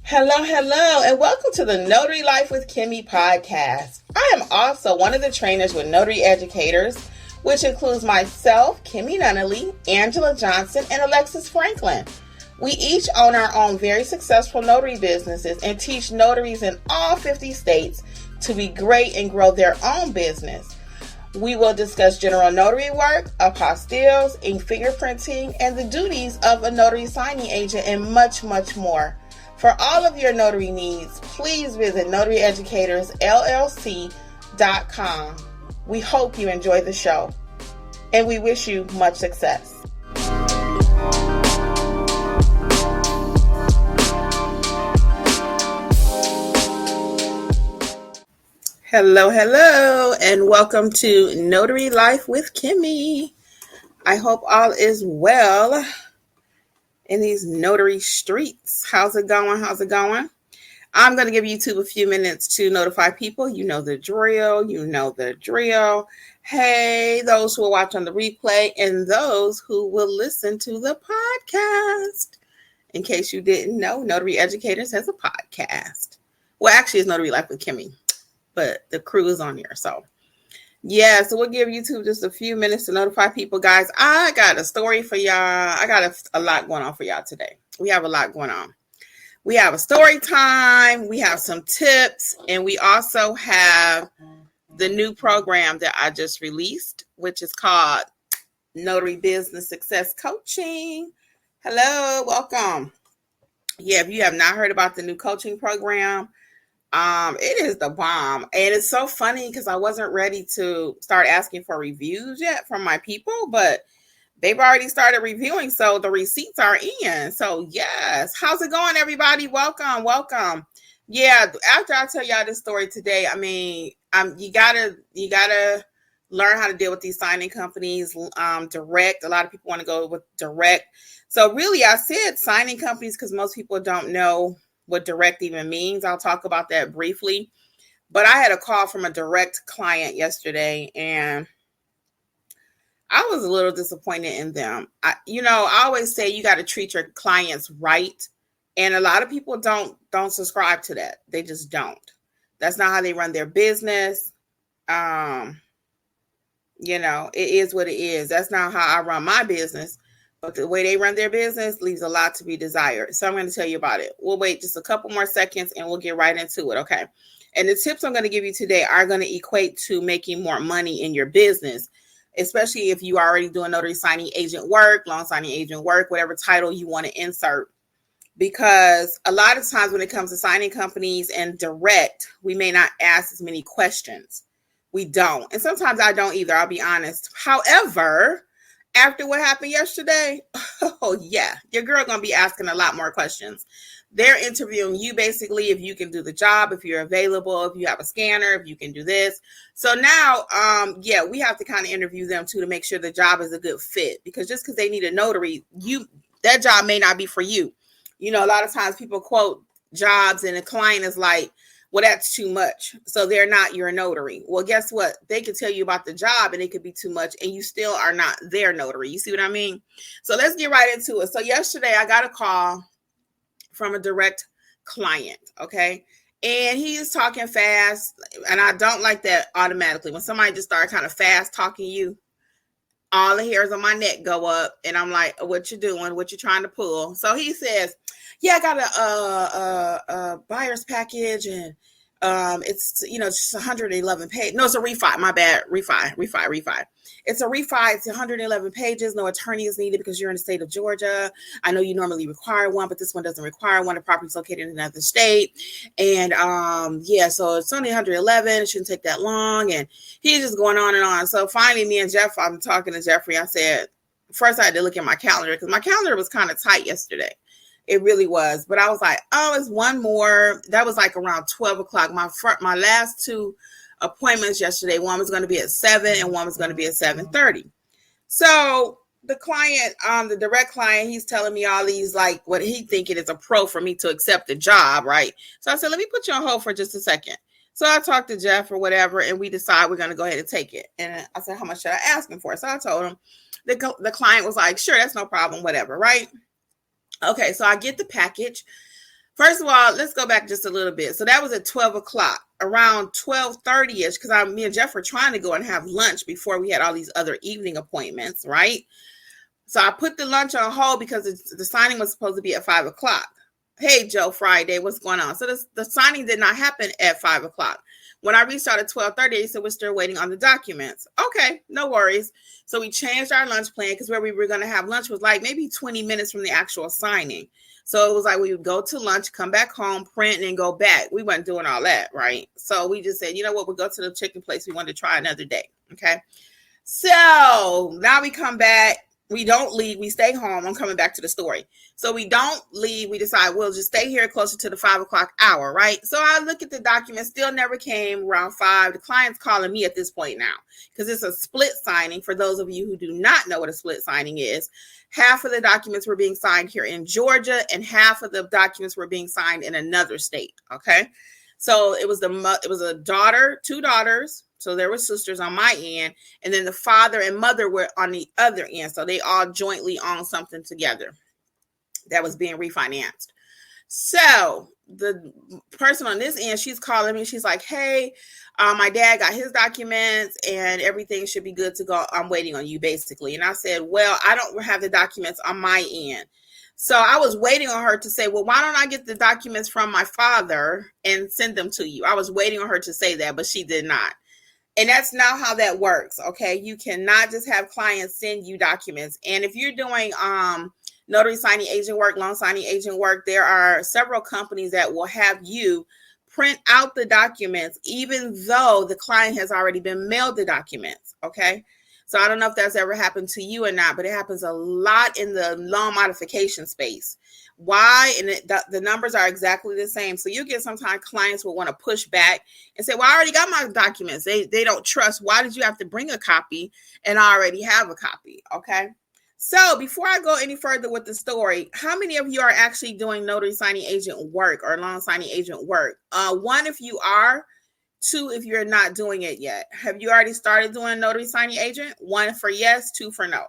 Hello, and welcome to the Notary Life with Kimmi Podcast. I am also one of the trainers with Notary Educators, which includes myself, Kimberly Nunnally, Angela Johnson, and Alexis Franklin. We each own our own very successful notary businesses and teach notaries in all 50 states to be great and grow their own business. We will discuss general notary work, apostilles, ink fingerprinting, and the duties of a notary signing agent, and much, much more. For all of your notary needs, please visit notaryeducatorsllc.com. We hope you enjoy the show, and we wish you much success. Hello, and welcome to Notary Life with Kimmi. I hope all is well in these notary streets. How's it going? I'm going to give YouTube a few minutes to notify people. You know the drill. Hey, those who will watch on the replay and those who will listen to the podcast. In case you didn't know, Notary Educators has a podcast. Well, actually, it's Notary Life with Kimmi, but the crew is on here. So we'll give YouTube just a few minutes to notify people. Guys, I got a story for y'all. I got a lot going on for y'all today. We have a lot going on. We have a story time. We have some tips. And we also have the new program that I just released, which is called Notary Business Success Coaching. Hello, welcome. Yeah, if you have not heard about the new coaching program, it is the bomb. And it's so funny because I wasn't ready to start asking for reviews yet from my people, but they've already started reviewing. So the receipts are in. So yes. How's it going, everybody? Welcome. Yeah. After I tell y'all this story today, you gotta learn how to deal with these signing companies, direct. A lot of people want to go with direct. So really I said signing companies because most people don't know what direct even means. I'll talk about that briefly. But I had a call from a direct client yesterday, and I was a little disappointed in them. I always say you got to treat your clients right. And a lot of people don't subscribe to that. They just don't. That's not how they run their business. It is what it is. That's not how I run my business. But the way they run their business leaves a lot to be desired. So I'm going to tell you about it. We'll wait just a couple more seconds and we'll get right into it. Okay. And the tips I'm going to give you today are going to equate to making more money in your business, especially if you are already doing notary signing agent work, loan signing agent work, whatever title you want to insert. Because a lot of times when it comes to signing companies and direct, we may not ask as many questions. We don't. And sometimes I don't either. I'll be honest. However, after what happened yesterday, oh yeah, your girl gonna be asking a lot more questions. They're interviewing you basically if you can do the job, if you're available, if you have a scanner, if you can do this. So now, we have to kind of interview them too to make sure the job is a good fit. Because just because they need a notary, that job may not be for you. A lot of times people quote jobs and the client is like, well, that's too much. So they're not your notary. Well, guess what? They could tell you about the job and it could be too much and you still are not their notary. You see what I mean? So let's get right into it. So yesterday I got a call from a direct client. Okay. And he is talking fast. And I don't like that automatically. When somebody just starts kind of fast talking to you, all the hairs on my neck go up and I'm like, what you doing? What you trying to pull? So he says, yeah, I got a buyer's package and it's, just 111 pages. No, it's a refi. My bad. Refi. It's a refi. It's 111 pages. No attorney is needed because you're in the state of Georgia. I know you normally require one, but this one doesn't require one. The property is located in another state. And so it's only 111. It shouldn't take that long. And he's just going on and on. So finally, me and Jeff, I'm talking to Jeffrey. I said, first I had to look at my calendar because my calendar was kind of tight yesterday. It really was. But I was like, it's one more. That was like around 12 o'clock. My last two appointments yesterday, one was going to be at 7 and one was going to be at 7:30. So the client, the direct client, he's telling me all these, like what he thinking is a pro for me to accept the job, right? So I said, let me put you on hold for just a second. So I talked to Jeff or whatever, and we decide we're going to go ahead and take it. And I said, how much should I ask him for? So I told him. The client was like, sure, that's no problem, whatever, right? Okay, so I get the package. First of all, let's go back just a little bit. So that was at 12 o'clock, around 12:30ish, because me and Jeff were trying to go and have lunch before we had all these other evening appointments, right? So I put the lunch on hold because the signing was supposed to be at 5 o'clock. Hey, Joe Friday, what's going on? So the signing did not happen at 5 o'clock. When I reached out at 12:30, they said, we're still waiting on the documents. Okay, no worries. So we changed our lunch plan because where we were going to have lunch was like maybe 20 minutes from the actual signing. So it was like we would go to lunch, come back home, print, and then go back. We weren't doing all that, right? So we just said, you know what, we'll go to the chicken place. We wanted to try another day, okay? So now we come back. We don't leave. We stay home. I'm coming back to the story. So we don't leave. We decide we'll just stay here closer to the 5 o'clock hour, right? So I look at the document, still never came around 5. The client's calling me at this point now because it's a split signing. For those of you who do not know what a split signing is, half of the documents were being signed here in Georgia and half of the documents were being signed in another state, okay? So it was a daughter, 2 daughters. So there were sisters on my end, and then the father and mother were on the other end. So they all jointly owned something together that was being refinanced. So the person on this end, she's calling me. She's like, hey, my dad got his documents and everything should be good to go. I'm waiting on you, basically. And I said, well, I don't have the documents on my end. So I was waiting on her to say, well, why don't I get the documents from my father and send them to you? I was waiting on her to say that, but she did not. And that's not how that works, okay? You cannot just have clients send you documents. And if you're doing notary signing agent work, loan signing agent work, there are several companies that will have you print out the documents, even though the client has already been mailed the documents, okay? So I don't know if that's ever happened to you or not, but it happens a lot in the loan modification space. Why? And the numbers are exactly the same. So you get sometimes clients will want to push back and say, well, I already got my documents. They don't trust. Why did you have to bring a copy? And I already have a copy. Okay. So before I go any further with the story, how many of you are actually doing notary signing agent work or loan signing agent work? 1, if you are. 2, if you're not doing it yet. Have you already started doing notary signing agent? 1 for yes, 2 for no.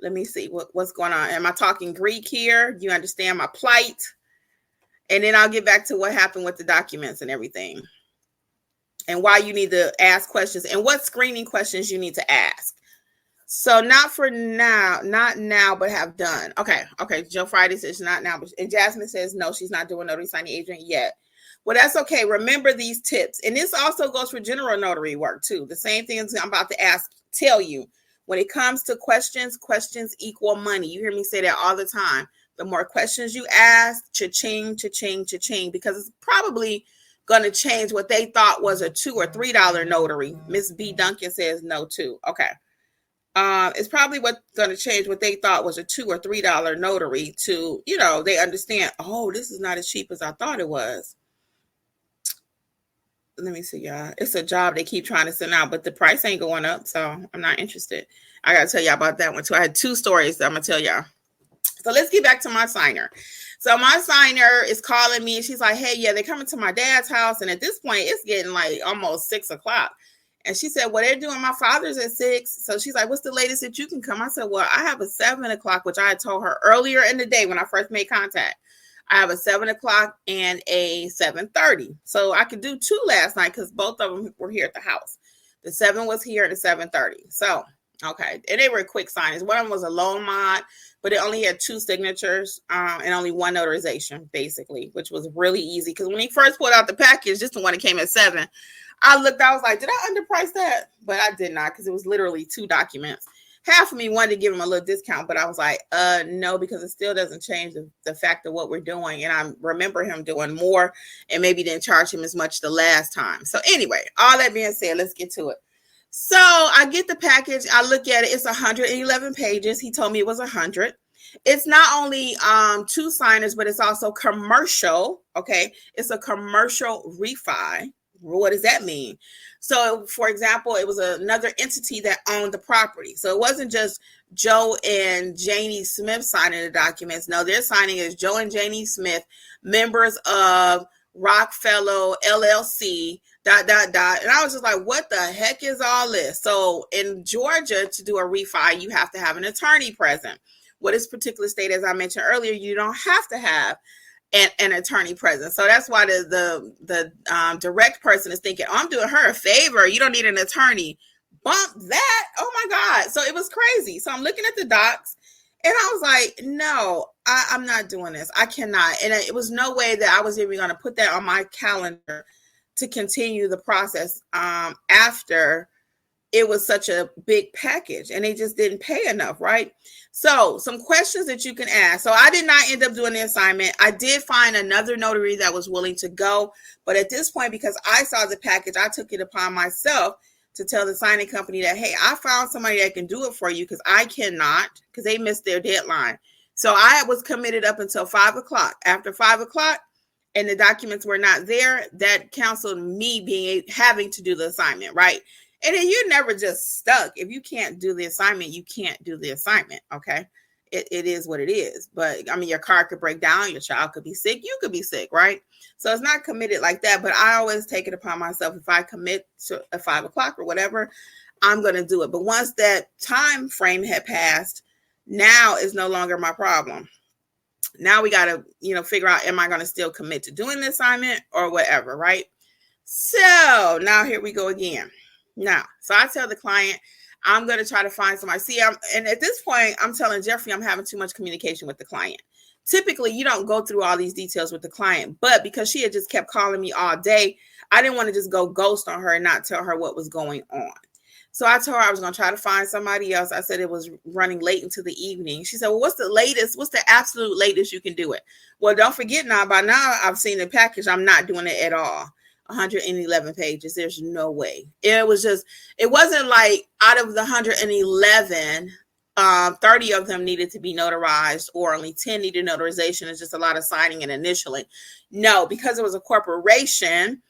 Let me see what's going on. Am I talking Greek here? Do you understand my plight? And then I'll get back to what happened with the documents and everything. And why you need to ask questions and what screening questions you need to ask. So not for now, not now, but have done. Okay. Joe Friday says not now. And Jasmine says no, she's not doing notary signing agent yet. Well, that's okay. Remember these tips. And this also goes for general notary work too. The same things I'm about to tell you. When it comes to questions equal money. You hear me say that all the time. The more questions you ask, cha-ching, cha-ching, cha-ching, because it's probably going to change what they thought was a $2 or $3 notary. Miss B. Duncan says no too. Okay. It's probably going to change what they thought was a $2 or $3 notary to, they understand, oh, this is not as cheap as I thought it was. Let me see, y'all. It's a job they keep trying to send out, but the price ain't going up, so I'm not interested. I got to tell y'all about that one, too. I had 2 stories that I'm going to tell y'all. So let's get back to my signer. So my signer is calling me, and she's like, hey, yeah, they're coming to my dad's house, and at this point, it's getting like almost 6 o'clock. And she said, well, they're doing my father's at 6. So she's like, what's the latest that you can come? I said, well, I have a 7 o'clock, which I had told her earlier in the day when I first made contact. I have a 7 o'clock and a 7:30. So I could do 2 last night because both of them were here at the house. The 7 was here and the 7:30. So, okay. And they were quick signings. One of them was a loan mod, but it only had 2 signatures and only 1 notarization, basically, which was really easy. Because when he first pulled out the package, just the one that came at 7, I was like, did I underprice that? But I did not, because it was literally 2 documents. Half of me wanted to give him a little discount, but I was like, no, because it still doesn't change the fact of what we're doing. And I remember him doing more and maybe didn't charge him as much the last time. So anyway, all that being said, let's get to it. So I get the package. I look at it. It's 111 pages. He told me it was 100. It's not only 2 signers, but it's also commercial. Okay. It's a commercial refi. What does that mean? So, for example, it was another entity that owned the property. So it wasn't just Joe and Janie Smith signing the documents. No, they're signing as Joe and Janie Smith, members of Rockefeller LLC, ... And I was just like, what the heck is all this? So in Georgia, to do a refi, you have to have an attorney present. What this particular state, as I mentioned earlier, you don't have to have and an attorney present. So that's why the direct person is thinking, oh, I'm doing her a favor. You don't need an attorney. Bump that. Oh my God. So it was crazy. So I'm looking at the docs and I was like, no, I'm not doing this. I cannot. And it was no way that I was even going to put that on my calendar to continue the process after it was such a big package and they just didn't pay enough, right? So some questions that you can ask. So I did not end up doing the assignment. I did find another notary that was willing to go. But at this point, because I saw the package, I took it upon myself to tell the signing company that, hey, I found somebody that can do it for you because I cannot, because they missed their deadline. So I was committed up until 5 o'clock. After 5 o'clock and the documents were not there, that counseled me having to do the assignment, right? And then you're never just stuck. If you can't do the assignment, you can't do the assignment, okay? It is what it is. But, I mean, your car could break down. Your child could be sick. You could be sick, right? So it's not committed like that. But I always take it upon myself. If I commit to 5 o'clock or whatever, I'm going to do it. But once that time frame had passed, now is no longer my problem. Now we got to, figure out, am I going to still commit to doing the assignment or whatever, right? So now here we go again. Now, so I tell the client, I'm going to try to find somebody. See, and at this point, I'm telling Jeffrey I'm having too much communication with the client. Typically, you don't go through all these details with the client, but because she had just kept calling me all day, I didn't want to just go ghost on her and not tell her what was going on. So I told her I was going to try to find somebody else. I said it was running late into the evening. She said, well, what's the latest? What's the absolute latest you can do it? Well, don't forget now, by now I've seen the package. I'm not doing it at all. 111 pages. There's no way. It wasn't like out of the 111, 30 of them needed to be notarized or only 10 needed notarization. It's just a lot of signing and initialing. No, because it was a corporation,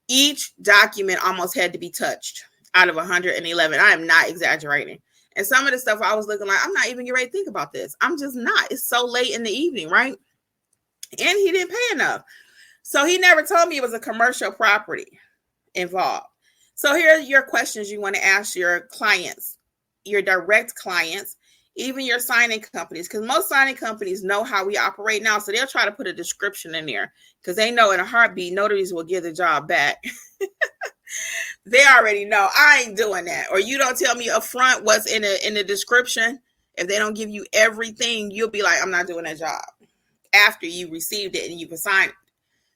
each document almost had to be touched out of 111. I am not exaggerating. And some of the stuff I was looking like, I'm not even getting ready to think about this. I'm just not. It's so late in the evening, right? And he didn't pay enough. So he never told me it was a commercial property involved. So here are your questions you want to ask your clients, your direct clients, even your signing companies, because most signing companies know how we operate now. So they'll try to put a description in there because they know in a heartbeat, notaries will give the job back. They already know I ain't doing that. Or you don't tell me up front what's in the description. If they don't give you everything, you'll be like, I'm not doing that job after you received it and you've assigned it.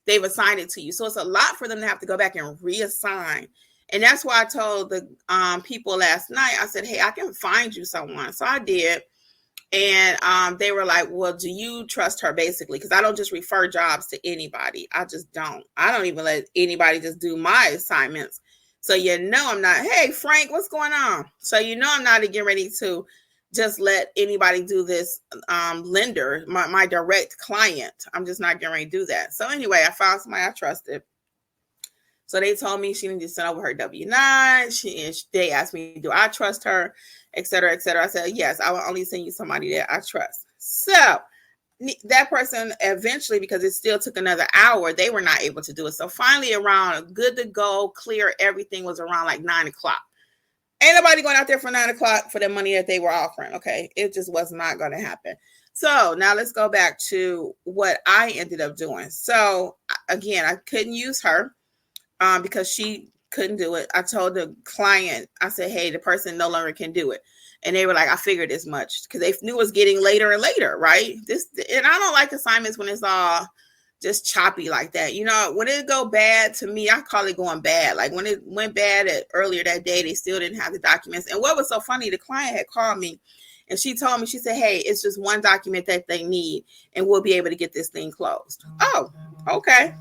They've assigned it to you. So it's a lot for them to have to go back and reassign. And that's why I told the people last night, I said, hey, I can find you someone. So I did. And they were like, well, do you trust her basically? Because I don't just refer jobs to anybody. I just don't. I don't even let anybody just do my assignments. So I'm not, hey, Frank, what's going on? So I'm not getting ready to just let anybody do this lender, my direct client. I'm just not getting ready to do that. So anyway, I found somebody I trusted. So they told me she needed to send over her W-9. They asked me, do I trust her, et cetera, et cetera. I said, yes, I will only send you somebody that I trust. So that person eventually, because it still took another hour, they were not able to do it. So finally around good to go, clear, everything was around like 9 o'clock. Ain't nobody going out there for 9 o'clock for the money that they were offering. Okay. It just was not going to happen. So now let's go back to what I ended up doing. So again, I couldn't use her because she couldn't do it. I told the client, I said, hey, the person no longer can do it. And they were like, I figured as much because they knew it was getting later and later. Right. And I don't like assignments when it's all just choppy like that. When it go bad, to me, I call it going bad. Like when it went bad earlier that day, they still didn't have the documents. And what was so funny, the client had called me and she told me, she said, hey, it's just one document that they need and we'll be able to get this thing closed. Oh, okay.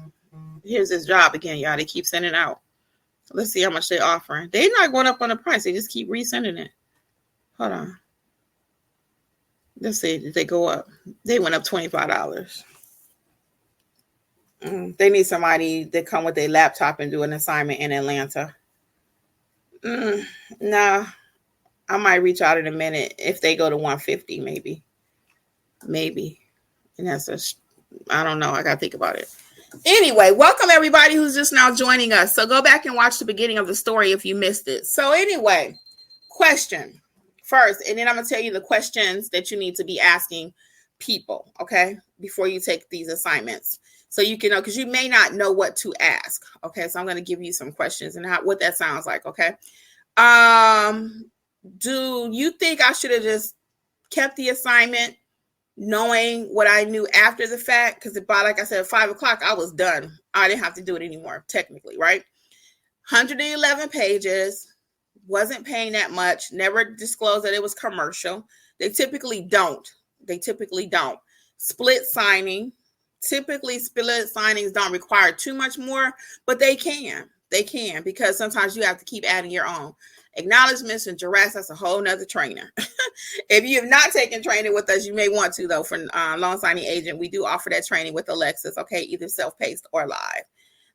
Here's this job again, y'all. They keep sending out. Let's see how much they're offering. They're not going up on the price. They just keep resending it. Hold on. Let's see. Did they go up? They went up $25. They need somebody to come with their laptop and do an assignment in Atlanta. No, I might reach out in a minute if they go to 150, maybe. And I don't know. I got to think about it. Anyway, welcome everybody who's just now joining us. So go back and watch the beginning of the story if you missed it. So anyway, question first, and then I'm going to tell you the questions that you need to be asking people, okay? before you take these assignments. So you can know, because you may not know what to ask. Okay, so I'm going to give you some questions and what that sounds like. Okay. Do you think I should have just kept the assignment knowing what I knew after the fact? Because by, like I said, at 5 o'clock, I was done. I didn't have to do it anymore, technically, right? 111 pages, wasn't paying that much, never disclosed that it was commercial. They typically don't. Split signing. Typically, split signings don't require too much more, but they can. Because sometimes you have to keep adding your own. Acknowledgments and duress, that's a whole nother trainer. If you have not taken training with us, you may want to, though. For loan signing agent, we do offer that training with Alexis, okay, either self-paced or live.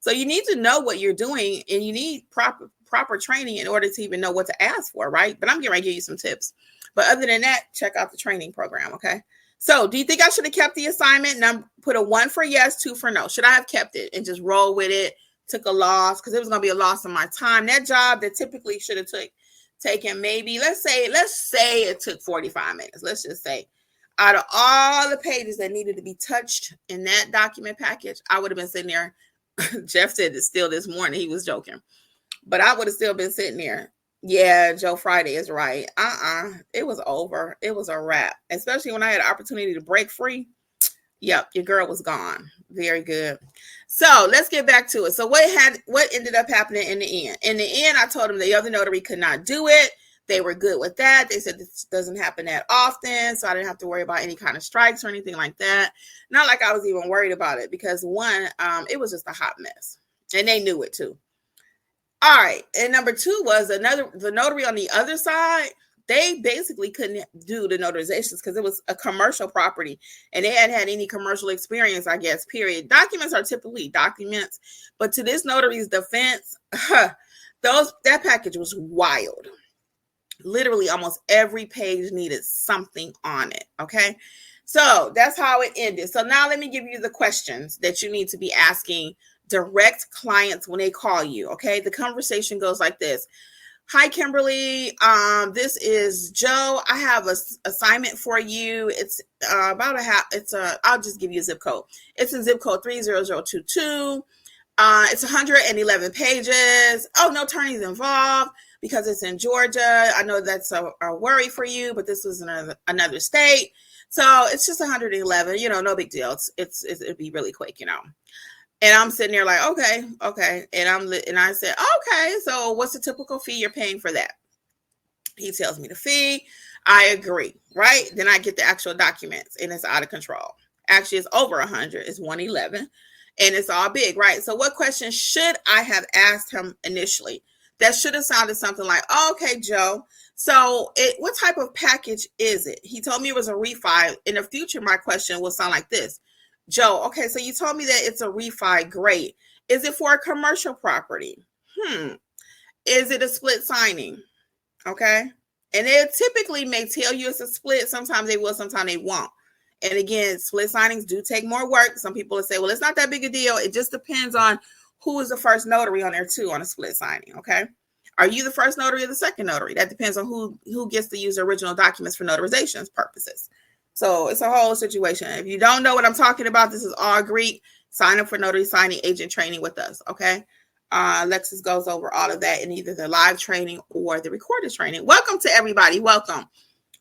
So you need to know what you're doing, and you need proper training in order to even know what to ask for, right? But I'm getting ready to give you some tips. But other than that, check out the training program, okay? So do you think I should have kept the assignment? And put a 1 for yes, 2 for no. Should I have kept it and just roll with it? Took a loss because it was going to be a loss of my time. That job that typically should have taken maybe, let's say it took 45 minutes. Let's just say out of all the pages that needed to be touched in that document package, I would have been sitting there. Jeff said it still this morning. He was joking, but I would have still been sitting there. Yeah, Joe Friday is right. It was over. It was a wrap, especially when I had an opportunity to break free. Yep, your girl was gone. Very good. So let's get back to it. So what ended up happening in the end? In the end, I told them the other notary could not do it. They were good with that. They said this doesn't happen that often, so I didn't have to worry about any kind of strikes or anything like that. Not like I was even worried about it because one, it was just a hot mess, and they knew it too. All right, and number 2 was the notary on the other side. They basically couldn't do the notarizations because it was a commercial property and they hadn't had any commercial experience, I guess, period. Documents are typically documents, but to this notary's defense, that package was wild. Literally almost every page needed something on it, okay? So that's how it ended. So now let me give you the questions that you need to be asking direct clients when they call you, okay? The conversation goes like this. Hi, Kimberly. This is Joe. I have an assignment for you. It's I'll just give you a zip code. It's in zip code 30022. It's 111 pages. Oh, no attorneys involved because it's in Georgia. I know that's a worry for you, but this was in another state. So it's just 111, no big deal. It'd be really quick, And I'm sitting there like, okay. And I said, okay, so what's the typical fee you're paying for that? He tells me the fee. I agree, right? Then I get the actual documents and it's out of control. Actually, it's over 100. It's 111 and it's all big, right? So what question should I have asked him initially? That should have sounded something like, okay, Joe, so what type of package is it? He told me it was a refi. In the future, my question will sound like this. Joe, okay, so you told me that it's a refi. Great. Is it for a commercial property? Is it a split signing? Okay. And they typically may tell you it's a split. Sometimes they will, sometimes they won't. And again, split signings do take more work. Some people will say, well, it's not that big a deal. It just depends on who is the first notary on there too on a split signing. Okay. Are you the first notary or the second notary? That depends on who gets to use the original documents for notarizations purposes. So it's a whole situation. If you don't know what I'm talking about, this is all Greek. Sign up for notary signing agent training with us, okay? Alexis goes over all of that in either the live training or the recorded training. Welcome to everybody. Welcome.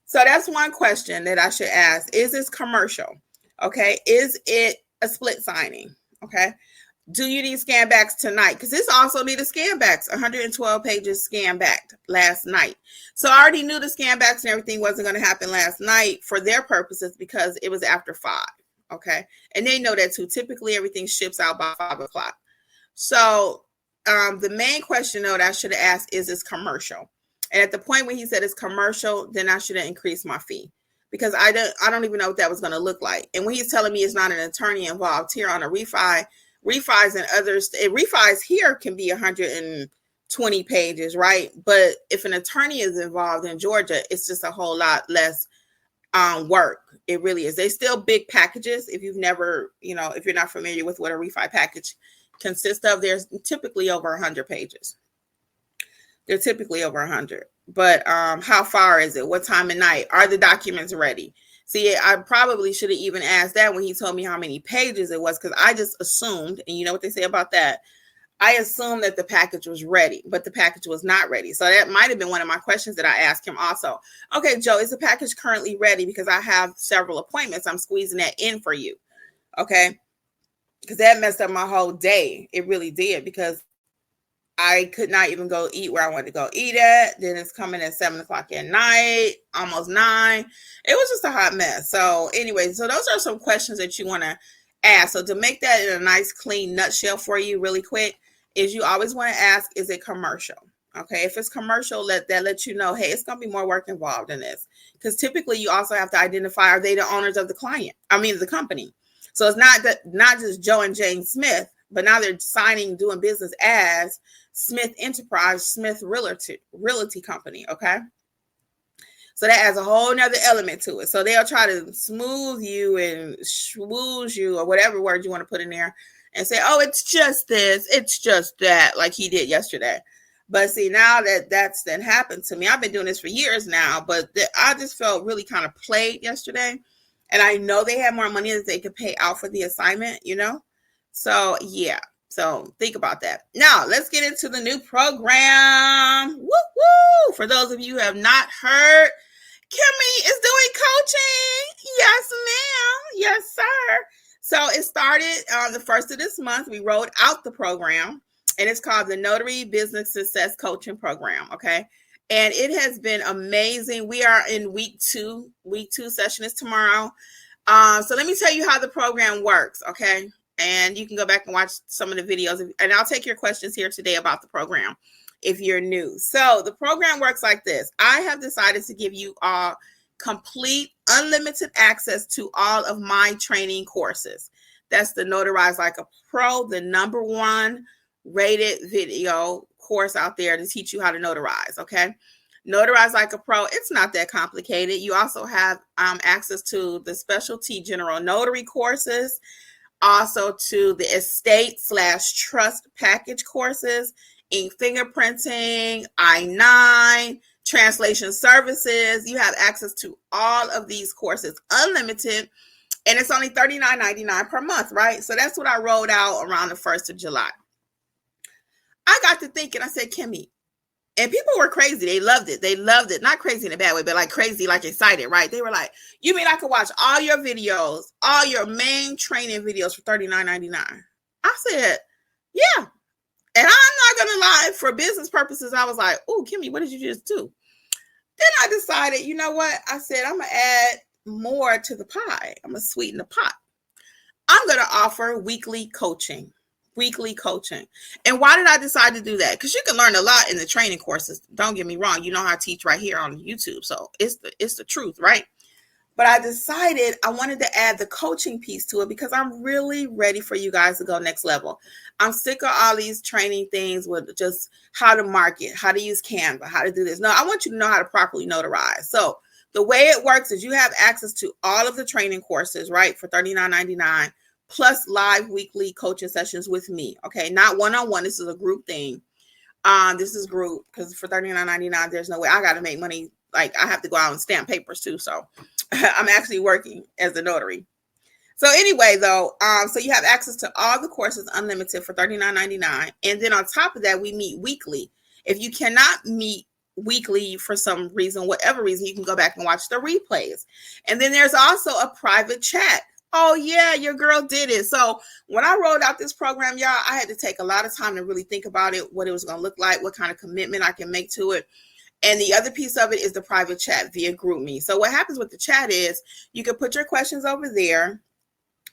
So that's one question that I should ask. Is this commercial? Okay. Is it a split signing? Okay. Do you need scan backs tonight? Because this also needed scan backs, 112 pages scan backed last night. So I already knew the scan backs and everything wasn't going to happen last night for their purposes because it was after 5. Okay. And they know that too. Typically everything ships out by 5 o'clock. So the main question though that I should have asked is this commercial? And at the point when he said it's commercial, then I should have increased my fee because I don't even know what that was going to look like. And when he's telling me it's not an attorney involved here on a refi, refis and others, refis here can be 120 pages, right? But if an attorney is involved in Georgia, it's just a whole lot less work. It really is. They still big packages. If you've never, if you're not familiar with what a refi package consists of, there's typically over 100 pages. They're typically over 100. But how far is it? What time of night? Are the documents ready? See, I probably should have even asked that when he told me how many pages it was, because I just assumed, and you know what they say about that, I assumed that the package was ready, but the package was not ready. So that might have been one of my questions that I asked him also. Okay, Joe, is the package currently ready? Because I have several appointments. I'm squeezing that in for you. Okay. Because that messed up my whole day. It really did, because I could not even go eat where I wanted to go eat at. Then it's coming at 7:00 at night, almost 9. It was just a hot mess. So anyway, so those are some questions that you want to ask. So to make that in a nice, clean nutshell for you really quick, is you always want to ask, is it commercial? Okay, if it's commercial, that lets you know, hey, it's going to be more work involved in this. Because typically you also have to identify, are they the owners of the the company? So it's not just Joe and Jane Smith, but now they're doing business as Smith Enterprise, Smith Realty Company. Okay. So that adds a whole nother element to it. So they'll try to smooth you and schmooze you, or whatever word you want to put in there, and say, oh, it's just this, it's just that, like he did yesterday. But see, now that's then happened to me. I've been doing this for years now, but I just felt really kind of played yesterday. And I know they had more money that they could pay out for the assignment, So yeah. So think about that. Now let's get into the new program. Woo woo! For those of you who have not heard, Kimmi is doing coaching. Yes, ma'am. Yes, sir. So it started on the 1st of this month. We rolled out the program, and it's called the Notary Business Success Coaching Program. Okay. And it has been amazing. We are in week 2. Week 2 session is tomorrow. So let me tell you how the program works. Okay. And you can go back and watch some of the videos, and I'll take your questions here today about the program if you're new. So the program works like this. I have decided to give you all complete, unlimited access to all of my training courses. That's the Notarize Like a Pro, the #1 rated video course out there to teach you how to notarize. Okay. Notarize Like a Pro. It's not that complicated. You also have access to the specialty general notary courses, also to the estate/trust package courses, in fingerprinting, I-9, translation services. You have access to all of these courses, unlimited, and it's only $39.99 per month, right? So that's what I rolled out around the 1st of July. I got to thinking, I said, Kimmi, and people were crazy. They loved it. They loved it. Not crazy in a bad way, but like crazy, like excited, right? They were like, you mean I could watch all your videos, all your main training videos for $39.99? I said, yeah. And I'm not going to lie, for business purposes, I was like, oh, Kimmi, what did you just do? Then I decided, you know what? I said, I'm going to add more to the pie. I'm going to sweeten the pot. I'm going to offer weekly coaching. And why did I decide to do that? Because you can learn a lot in the training courses. Don't get me wrong. You know how I teach right here on YouTube. So it's the truth, right? But I decided I wanted to add the coaching piece to it, because I'm really ready for you guys to go next level. I'm sick of all these training things with just how to market, how to use Canva, how to do this. No, I want you to know how to properly notarize. So the way it works is you have access to all of the training courses, right, for $39.99. Plus live weekly coaching sessions with me. Okay. Not one-on-one. This is a group thing. This is group, because for $39.99, there's no way I got to make money. Like, I have to go out and stamp papers too. So I'm actually working as a notary. So anyway, though, so you have access to all the courses unlimited for $39.99. And then on top of that, we meet weekly. If you cannot meet weekly for some reason, whatever reason, you can go back and watch the replays. And then there's also a private chat. Oh, yeah, your girl did it. So when I rolled out this program, y'all, I had to take a lot of time to really think about it, what it was going to look like, what kind of commitment I can make to it. And the other piece of it is the private chat via GroupMe. So what happens with the chat is you can put your questions over there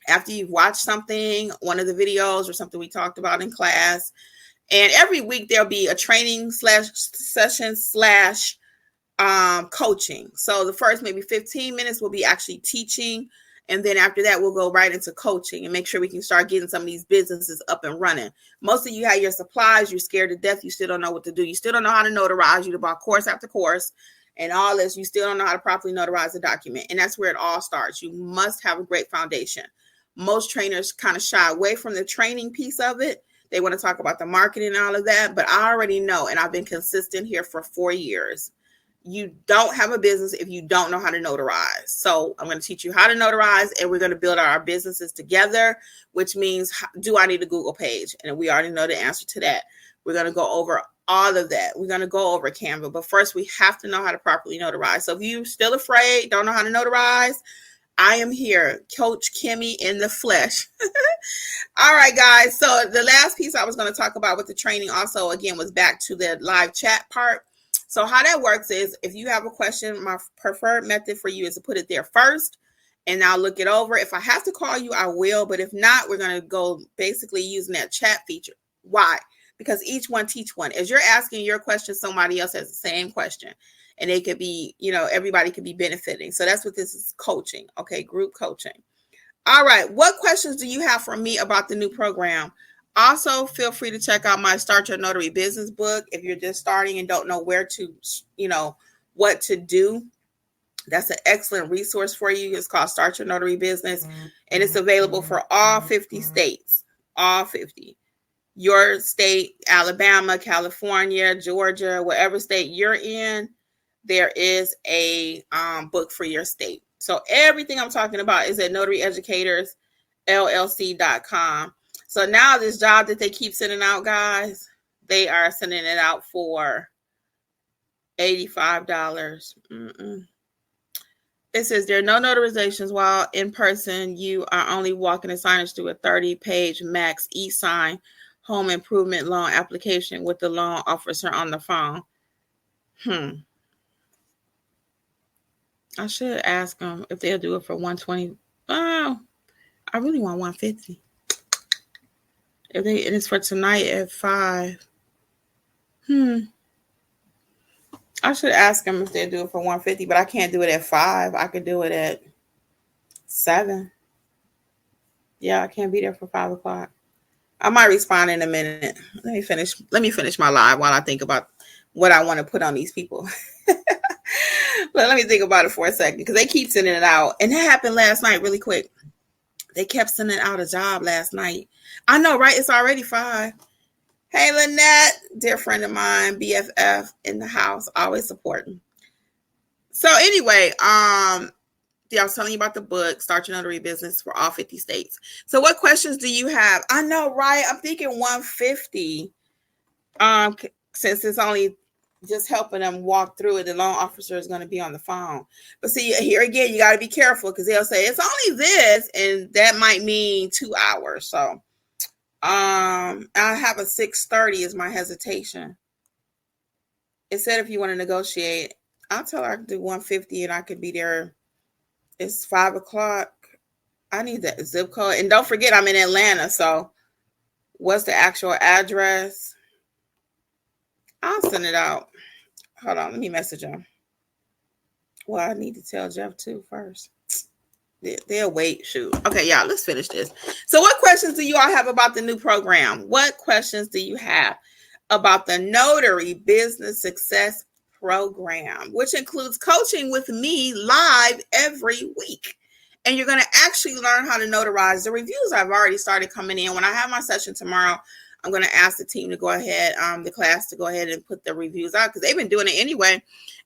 after you've watched something, one of the videos or something we talked about in class. And every week there'll be a training session coaching. So the first maybe 15 minutes will be actually teaching. And then after that, we'll go right into coaching and make sure we can start getting some of these businesses up and running. Most of you have your supplies. You're scared to death. You still don't know what to do. You still don't know how to notarize. You bought course after course and all this. You still don't know how to properly notarize a document. And that's where it all starts. You must have a great foundation. Most trainers kind of shy away from the training piece of it. They want to talk about the marketing and all of that. But I already know, and I've been consistent here for 4 years. you don't have a business if you don't know how to notarize. So I'm going to teach you how to notarize, and we're going to build our businesses together, which means, do I need a Google page? And we already know the answer to that. We're going to go over all of that. We're going to go over Canva, but first we have to know how to properly notarize. So if you're still afraid, don't know how to notarize, I am here, Coach Kimmi in the flesh. All right, guys. So the last piece I was going to talk about with the training also, again, was back to the live chat part. So how that works is, if you have a question, my preferred method for you is to put it there first, and I'll look it over. If I have to call you, I will. But if not, we're going to go basically using that chat feature. Why? Because each one teach one. As you're asking your question, somebody else has the same question. And it could be, everybody could be benefiting. So that's what this is, coaching. Okay, group coaching. All right. What questions do you have for me about the new program? Also, feel free to check out my Start Your Notary Business book. If you're just starting and don't know where to, what to do, that's an excellent resource for you. It's called Start Your Notary Business, and it's available for all 50 states, all 50. Your state, Alabama, California, Georgia, whatever state you're in, there is a book for your state. So everything I'm talking about is at notaryeducatorsllc.com. So now this job that they keep sending out, guys, they are sending it out for $85. It says there are no notarizations while in person. You are only walking the signage through a 30-page max e-sign home improvement loan application with the loan officer on the phone. I should ask them if they'll do it for $120. Oh, I really want $150. And it's for tonight at 5. I should ask them if they'll do it for $150, but I can't do it at 5. I could do it at 7. Yeah, I can't be there for 5 o'clock. I might respond in a minute. Let me finish my live while I think about what I want to put on these people. But let me think about it for a second, because they keep sending it out. And that happened last night really quick. They kept sending out a job last night. I know, right? It's already 5. Hey, Lynette, dear friend of mine, BFF in the house, always supporting. So anyway, I was telling you about the book, Start Your Notary Business for all 50 states. So what questions do you have? I know, right? I'm thinking $150. Since it's only just helping them walk through it, the loan officer is going to be on the phone. But see, here again, you got to be careful, because they'll say it's only this, and that might mean 2 hours. So I have a 6:30 is my hesitation. It said if you want to negotiate, I'll tell her I can do $150 and I could be there. It's 5 o'clock. I need that zip code. And don't forget, I'm in Atlanta. So what's the actual address? I'll send it out. Hold on. Let me message them. Well, I need to tell Jeff too first. They'll wait. Shoot. Okay, y'all, let's finish this. So what questions do you all have about the new program? What questions do you have about the Notary Business Success Program, which includes coaching with me live every week? And you're going to actually learn how to notarize. The reviews have already started coming in. When I have my session tomorrow, I'm going to ask the team to go ahead, the class to go ahead and put the reviews out, because they've been doing it anyway.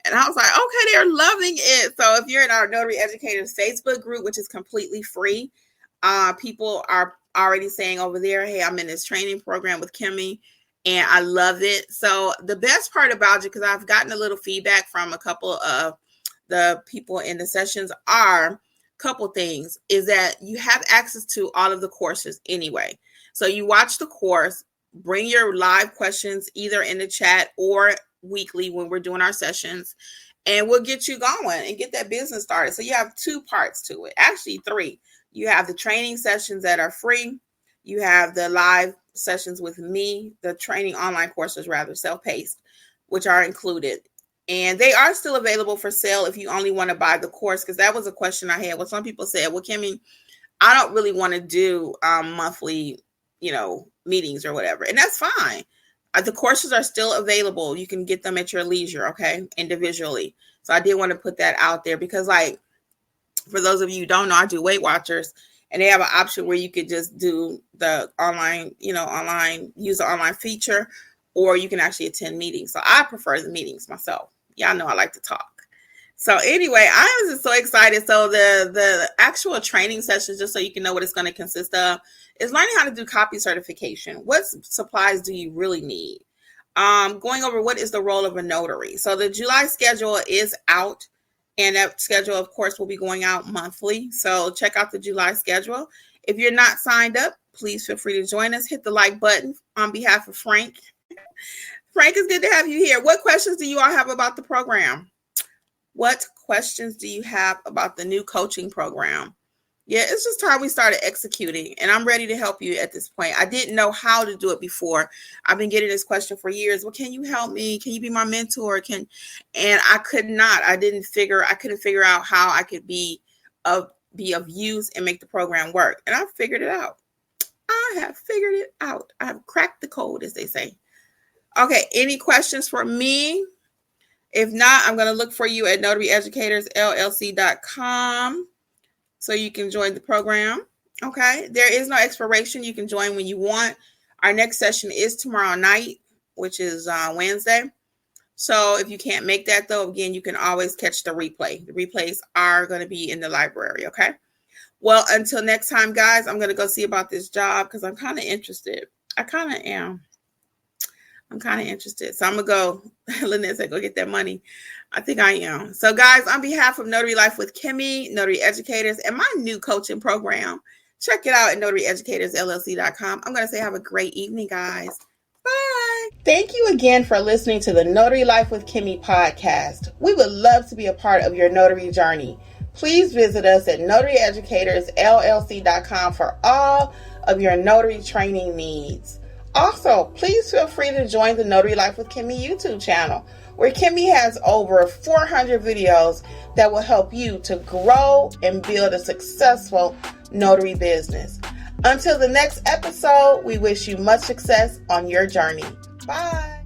And I was like, okay, they're loving it. So if you're in our Notary Educators Facebook group, which is completely free, people are already saying over there, hey, I'm in this training program with Kimmi, and I love it. So the best part about it, because I've gotten a little feedback from a couple of the people in the sessions, are couple things, is that you have access to all of the courses anyway. So you watch the course, bring your live questions either in the chat or weekly when we're doing our sessions, and we'll get you going and get that business started. So you have 2 parts to it, actually 3. You have the training sessions that are free. You have the live sessions with me, the training online courses, rather self-paced, which are included. And they are still available for sale if you only want to buy the course, because that was a question I had. Well, some people said, well, Kimmi, I don't really want to do monthly, meetings or whatever. And that's fine. The courses are still available. You can get them at your leisure, okay, individually. So I did want to put that out there, because, like, for those of you who don't know, I do Weight Watchers, and they have an option where you could just do the online, use the online feature, or you can actually attend meetings. So I prefer the meetings myself. Y'all know I like to talk. So anyway, I was just so excited. So the actual training session, just so you can know what it's going to consist of, is learning how to do copy certification. What supplies do you really need? Going over what is the role of a notary. So the July schedule is out, and that schedule, of course, will be going out monthly. So check out the July schedule. If you're not signed up, please feel free to join us. Hit the like button on behalf of Frank. Frank, it's good to have you here. What questions do you all have about the program? What questions do you have about the new coaching program? Yeah, it's just time we started executing, and I'm ready to help you at this point. I didn't know how to do it before. I've been getting this question for years. Well, can you help me? Can you be my mentor? And I could not. I couldn't figure out how I could be of use and make the program work. And I figured it out. I have figured it out. I have cracked the code, as they say. Okay, any questions for me? If not, I'm going to look for you at notaryeducatorsllc.com so you can join the program. Okay, there is no expiration. You can join when you want. Our next session is tomorrow night, which is Wednesday. So if you can't make that, though, again, you can always catch the replay. The replays are going to be in the library, okay? Well, until next time, guys, I'm going to go see about this job because I'm kind of interested. I kind of am. I'm kind of interested. So I'm going to go. Lynette said, go get that money. I think I am. So, guys, on behalf of Notary Life with Kimmi, Notary Educators, and my new coaching program, check it out at notaryeducatorsllc.com. I'm going to say have a great evening, guys. Bye. Thank you again for listening to the Notary Life with Kimmi podcast. We would love to be a part of your notary journey. Please visit us at notaryeducatorsllc.com for all of your notary training needs. Also, please feel free to join the Notary Life with Kimmi YouTube channel, where Kimmi has over 400 videos that will help you to grow and build a successful notary business. Until the next episode, we wish you much success on your journey. Bye.